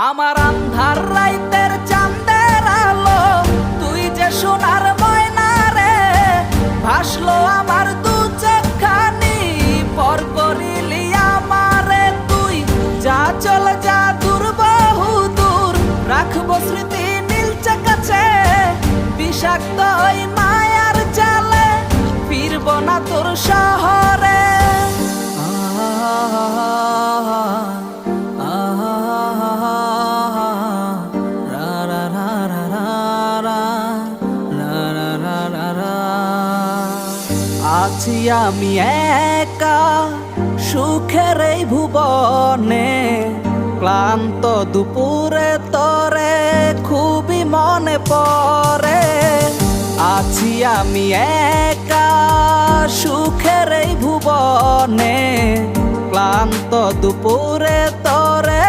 আমার আন্ধার রাইতের চাঁদের আলো, তুই যে সোনার ময়না রে, ভাসলো আমার দু চোখখানি, পর করিলি আমারে তুই। যা চল যা দূর বহু দূর, রাখবো স্মৃতি নীলচে কাছে, বিষাক্ত ওই মায়ার জালে ফিরব না তোর শহরে। আছি আমি একা সুখের এই ভুবনে, ক্লান্ত দুপুরে তরে খুবই মনে পড়ে। আছি আমি একা সুখের এই ভুবনে, ক্লান্ত দুপুরে তরে